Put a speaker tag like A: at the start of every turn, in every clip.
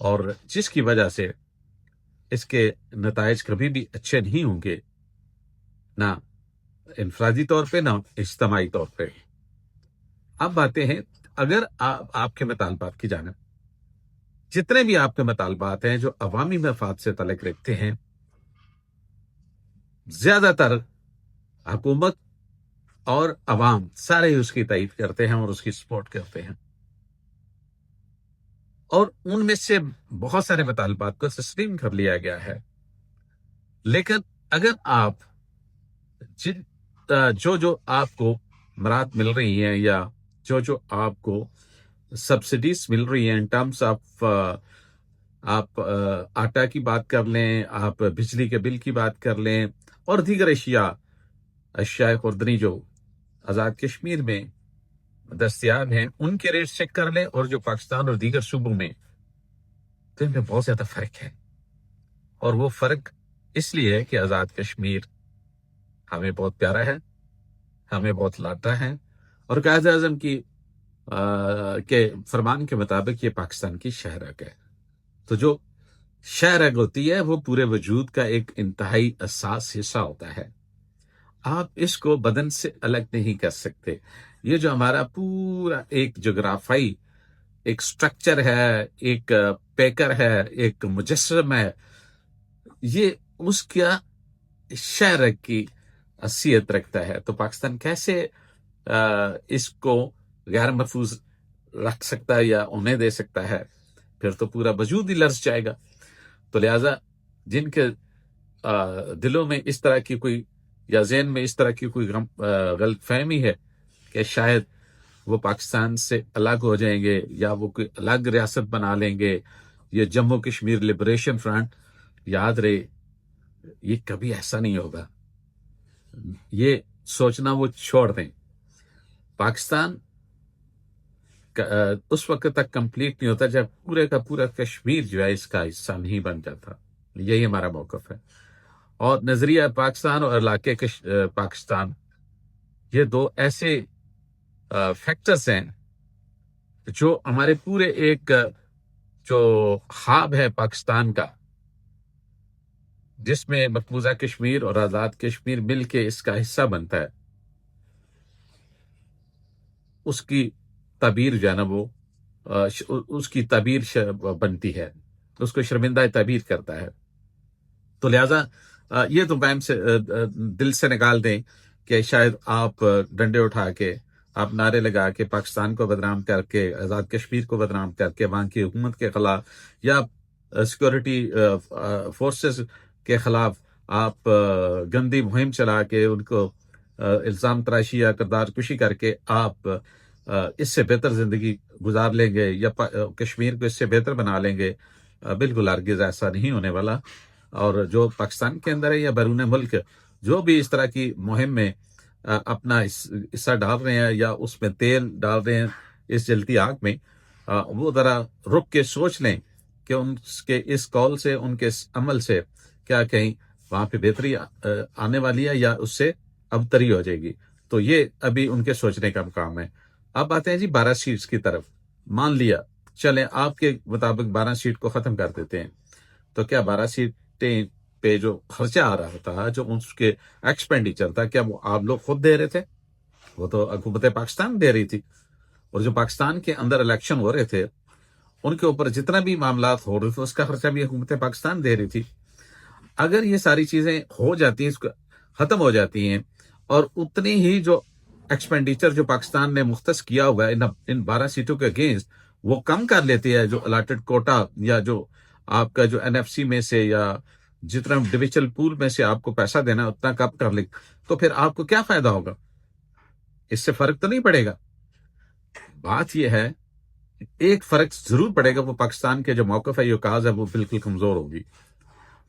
A: اور جس کی وجہ سے اس کے نتائج کبھی بھی اچھے نہیں ہوں گے، نہ انفرادی طور پہ نہ اجتماعی طور پہ۔ اب باتیں ہیں، اگر آپ کے مطالبات کی جانب، جتنے بھی آپ کے مطالبات ہیں جو عوامی مفاد سے تعلق رکھتے ہیں، زیادہ تر حکومت اور عوام سارے اس کی تائید کرتے ہیں اور اس کی سپورٹ کرتے ہیں، اور ان میں سے بہت سارے مطالبات کو تسلیم کر لیا گیا ہے۔ لیکن اگر آپ جو آپ کو مراد مل رہی ہیں، یا جو آپ کو سبسڈیز مل رہی ہیں ان ٹرمز آف، آپ آٹا کی بات کر لیں، آپ بجلی کے بل کی بات کر لیں، اور دیگر اشیاء خوردنی جو آزاد کشمیر میں دستیاب ہیں ان کے ریٹ چیک کر لیں، اور جو پاکستان اور دیگر صوبوں میں، تو ان میں بہت زیادہ فرق ہے۔ اور وہ فرق اس لیے ہے کہ آزاد کشمیر ہمیں بہت پیارا ہے، ہمیں بہت لاتا ہے، اور قائد اعظم کے فرمان کے مطابق یہ پاکستان کی شہرگ ہے۔ تو جو شہرگ ہوتی ہے وہ پورے وجود کا ایک انتہائی اساس حصہ ہوتا ہے، آپ اس کو بدن سے الگ نہیں کر سکتے۔ یہ جو ہمارا پورا ایک جغرافائی ایک سٹرکچر ہے، ایک پیکر ہے، ایک مجسم ہے، یہ اس کا شہرگ کی حیثیت رکھتا ہے۔ تو پاکستان کیسے اس کو غیر محفوظ رکھ سکتا ہے یا انہیں دے سکتا ہے؟ پھر تو پورا وجود ہی لرز جائے گا۔ تو لہٰذا جن کے دلوں میں اس طرح کی کوئی، یا ذہن میں اس طرح کی کوئی غلط فہمی ہے کہ شاید وہ پاکستان سے الگ ہو جائیں گے یا وہ کوئی الگ ریاست بنا لیں گے، یہ جموں کشمیر لبریشن فرنٹ، یاد رہے یہ کبھی ایسا نہیں ہوگا۔ یہ سوچنا وہ چھوڑ دیں۔ پاکستان اس وقت تک کمپلیٹ نہیں ہوتا جب پورے کا پورا کشمیر جو ہے اس کا حصہ نہیں بن جاتا۔ یہی ہمارا موقف ہے۔ اور نظریہ پاکستان اور علاقے پاکستان، یہ دو ایسے فیکٹرز ہیں جو ہمارے پورے ایک جو خواب ہے پاکستان کا، جس میں مقبوضہ کشمیر اور آزاد کشمیر مل کے اس کا حصہ بنتا ہے، اس کی تعبیر جو ہے نا وہ اس کی تعبیر بنتی ہے، اس کو شرمندہ تعبیر کرتا ہے۔ تو لہٰذا یہ تو بہم سے دل سے نکال دیں کہ شاید آپ ڈنڈے اٹھا کے، آپ نعرے لگا کے پاکستان کو بدنام کر کے، آزاد کشمیر کو بدنام کر کے، وہاں کی حکومت کے خلاف یا سیکورٹی فورسز کے خلاف آپ گندی مہم چلا کے ان کو الزام تراشی یا کردار کشی کر کے آپ اس سے بہتر زندگی گزار لیں گے یا کشمیر کو اس سے بہتر بنا لیں گے۔ بالکل ہرگز ایسا نہیں ہونے والا۔ اور جو پاکستان کے اندر ہے یا بیرون ملک جو بھی اس طرح کی مہم میں اپنا حصہ ڈال رہے ہیں یا اس میں تیل ڈال رہے ہیں اس جلتی آگ میں، وہ ذرا رک کے سوچ لیں کہ ان کے اس قول سے، ان کے اس عمل سے کیا کہیں وہاں پہ بہتری آنے والی ہے یا اس سے ابتری ہو جائے گی۔ تو یہ ابھی ان کے سوچنے کا مقام ہے۔ اب آتے ہیں جی 12 سیٹس کی طرف۔ مان لیا چلیں آپ کے مطابق 12 سیٹ کو ختم کر دیتے ہیں، تو کیا 12 سیٹیں پہ جو خرچہ آ رہا تھا، جو اس کے ایکسپینڈیچر تھا، کیا وہ آپ لوگ خود دے رہے تھے؟ وہ تو حکومت پاکستان دے رہی تھی۔ اور جو پاکستان کے اندر الیکشن ہو رہے تھے ان کے اوپر جتنا بھی معاملات ہو رہے تھے اس کا خرچہ بھی حکومت پاکستان دے رہی تھی۔ اگر یہ ساری چیزیں ہو جاتی ہیں، ختم ہو جاتی ہیں، اور اتنی ہی جو ایکسپینڈیچر جو پاکستان نے مختص کیا ہوا ہے ان 12 سیٹوں کے اگینسٹ وہ کم کر لیتی ہے، جو الاٹڈ کوٹا یا جو آپ کا جو NFC میں سے یا جتنا ڈیویژل پول میں سے آپ کو پیسہ دینا اتنا کم کر لے، تو پھر آپ کو کیا فائدہ ہوگا؟ اس سے فرق تو نہیں پڑے گا۔ بات یہ ہے ایک فرق ضرور پڑے گا، وہ پاکستان کے جو موقف ہے، یہ کاز ہے، وہ بالکل کمزور ہوگی۔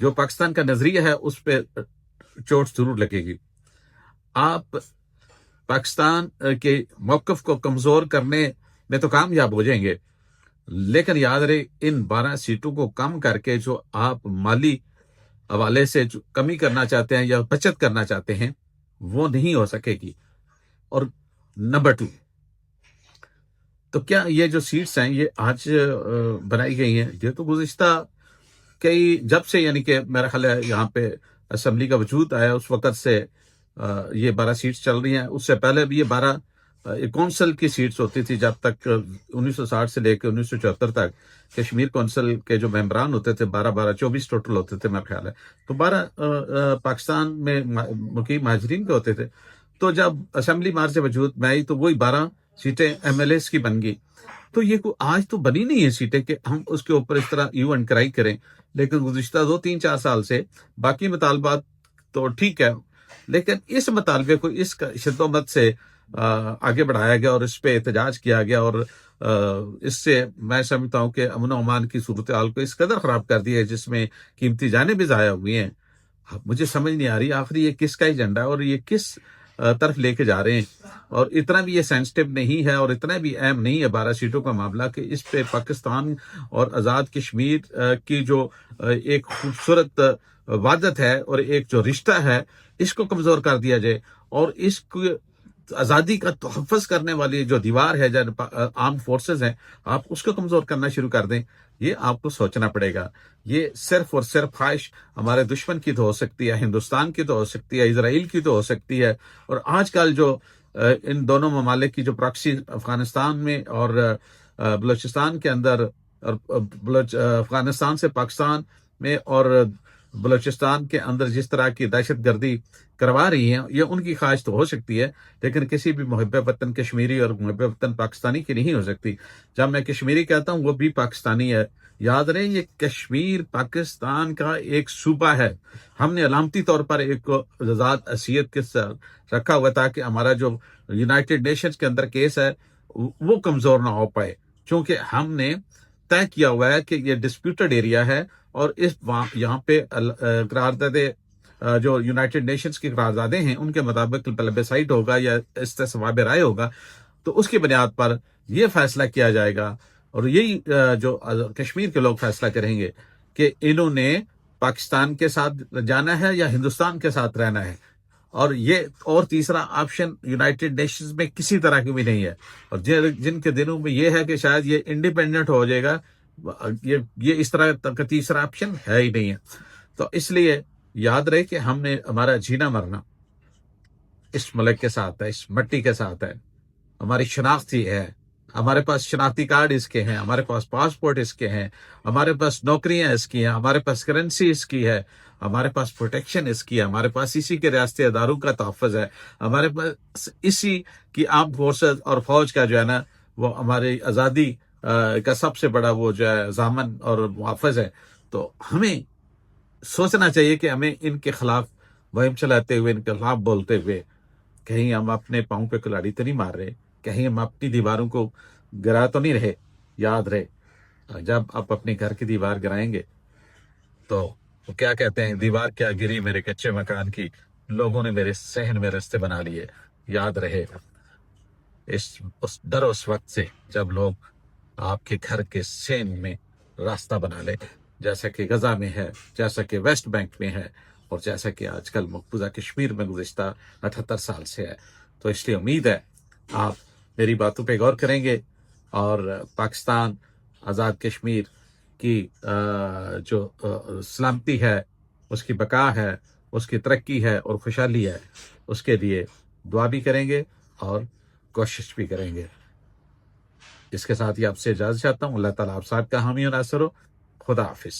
A: جو پاکستان کا نظریہ ہے اس پہ چوٹ ضرور لگے گی۔ آپ پاکستان کے موقف کو کمزور کرنے میں تو کامیاب ہو جائیں گے، لیکن یاد رہے ان 12 سیٹوں کو کم کر کے جو آپ مالی حوالے سے جو کمی کرنا چاہتے ہیں یا بچت کرنا چاہتے ہیں وہ نہیں ہو سکے گی۔ اور نمبر 2، تو کیا یہ جو سیٹس ہیں یہ آج بنائی گئی ہیں؟ یہ تو گزشتہ کئی جب سے یعنی کہ میرا خیال ہے یہاں پہ اسمبلی کا وجود آیا اس وقت سے یہ 12 سیٹس چل رہی ہیں. اس سے پہلے بھی یہ 12 کونسل کی سیٹس ہوتی تھی جب تک 1960 سے لے کے 1974 تک کشمیر کونسل کے جو ممبران ہوتے تھے 24 ٹوٹل ہوتے تھے میرا خیال ہے. تو 12 پاکستان میں مقیم مہاجرین کے ہوتے تھے. تو جب اسمبلی مارچ وجود میں آئی تو وہی 12 سیٹیں ایم ایل ایز کی بن گئی. تو یہ آج تو بنی نہیں ہے سیٹیں کہ ہم اس کے اوپر اس طرح یو اینڈ کرائی کریں. لیکن گزشتہ 2 3 4 سال سے باقی مطالبات تو ٹھیک ہے، لیکن اس مطالبے کو اس شدت سے آگے بڑھایا گیا اور اس پہ احتجاج کیا گیا، اور اس سے میں سمجھتا ہوں کہ امن و امان کی صورتحال کو اس قدر خراب کر دیا ہے جس میں قیمتی جانیں بھی ضائع ہوئی ہیں. مجھے سمجھ نہیں آ رہی آخر یہ کس کا ایجنڈا ہے اور یہ کس طرف لے کے جا رہے ہیں. اور اتنا بھی یہ سینسٹیو نہیں ہے اور اتنا بھی اہم نہیں ہے 12 سیٹوں کا معاملہ کہ اس پہ پاکستان اور آزاد کشمیر کی جو ایک خوبصورت وحدت ہے اور ایک جو رشتہ ہے اس کو کمزور کر دیا جائے، اور اس کو آزادی کا تحفظ کرنے والی جو دیوار ہے جو آرم فورسز ہیں آپ اس کو کمزور کرنا شروع کر دیں. یہ آپ کو سوچنا پڑے گا. یہ صرف اور صرف خواہش ہمارے دشمن کی تو ہو سکتی ہے، ہندوستان کی تو ہو سکتی ہے، اسرائیل کی تو ہو سکتی ہے، اور آج کل جو ان دونوں ممالک کی جو پراکسی افغانستان میں اور بلوچستان کے اندر، اور افغانستان سے پاکستان میں اور بلوچستان کے اندر جس طرح کی دہشت گردی کروا رہی ہیں، یہ ان کی خواہش تو ہو سکتی ہے لیکن کسی بھی محب وطن کشمیری اور محب وطن پاکستانی کی نہیں ہو سکتی. جب میں کشمیری کہتا ہوں وہ بھی پاکستانی ہے. یاد رہے یہ کشمیر پاکستان کا ایک صوبہ ہے. ہم نے علامتی طور پر ایک ذات حیثیت کے ساتھ رکھا ہوا تاکہ ہمارا جو یونائٹڈ نیشنز کے اندر کیس ہے وہ کمزور نہ ہو پائے، چونکہ ہم نے طے کیا ہوا ہے کہ یہ ڈسپیوٹڈ ایریا ہے اور اس یہاں پہ قراردادیں جو یونائٹڈ نیشنز کی قراردادیں ہیں ان کے مطابق پلبیسائٹ ہوگا یا استصواب رائے ہوگا، تو اس کی بنیاد پر یہ فیصلہ کیا جائے گا. اور یہی جو کشمیر کے لوگ فیصلہ کریں گے کہ انہوں نے پاکستان کے ساتھ جانا ہے یا ہندوستان کے ساتھ رہنا ہے. اور تیسرا آپشن یونائٹڈ نیشنز میں کسی طرح کی بھی نہیں ہے. اور جن کے دنوں میں یہ ہے کہ شاید یہ انڈیپینڈنٹ ہو جائے گا، یہ اس طرح کا تیسرا آپشن ہے ہی نہیں ہے. تو اس لیے یاد رہے کہ ہم نے ہمارا جینا مرنا اس ملک کے ساتھ ہے، اس مٹی کے ساتھ ہے. ہماری شناخت ہی ہے، ہمارے پاس شناختی کارڈ اس کے ہیں، ہمارے پاس پاسپورٹ اس کے ہیں، ہمارے پاس نوکریاں اس کی ہیں، ہمارے پاس کرنسی اس کی ہے، ہمارے پاس پروٹیکشن اس کی ہے، ہمارے پاس اسی کے ریاستی اداروں کا تحفظ ہے، ہمارے پاس اسی کی آرم فورسز اور فوج کا جو ہے نا وہ ہماری آزادی کا سب سے بڑا وہ جو ہے ضامن اور محافظ ہے. تو ہمیں سوچنا چاہیے کہ ہمیں ان کے خلاف مہم چلاتے ہوئے، ان کے خلاف بولتے ہوئے کہیں ہم اپنے پاؤں پہ کلاڑی تو نہیں مار رہے، کہیں ہم اپنی دیواروں کو گرا تو نہیں رہے. یاد رہے جب آپ اپنے گھر کی دیوار گرائیں گے تو وہ کیا کہتے ہیں، دیوار کیا گری میرے کچے مکان کی، لوگوں نے میرے صحن میں رستے بنا لیے. یاد رہے اس ڈر اس وقت سے جب لوگ آپ کے گھر کے صحن میں راستہ بنا لے، جیسا کہ غزہ میں ہے، جیسا کہ ویسٹ بینک میں ہے، اور جیسا کہ آج کل مقبوضہ کشمیر میں گزشتہ 78 سال سے ہے. تو اس لیے امید ہے آپ میری باتوں پہ غور کریں گے اور پاکستان آزاد کشمیر کی جو سلامتی ہے، اس کی بقا ہے، اس کی ترقی ہے اور خوشحالی ہے، اس کے لیے دعا بھی کریں گے اور کوشش بھی کریں گے. اس کے ساتھ ہی آپ سے اجازت چاہتا ہوں. اللہ تعالیٰ آپ سب کا حامی و ناصر ہو. خدا حافظ.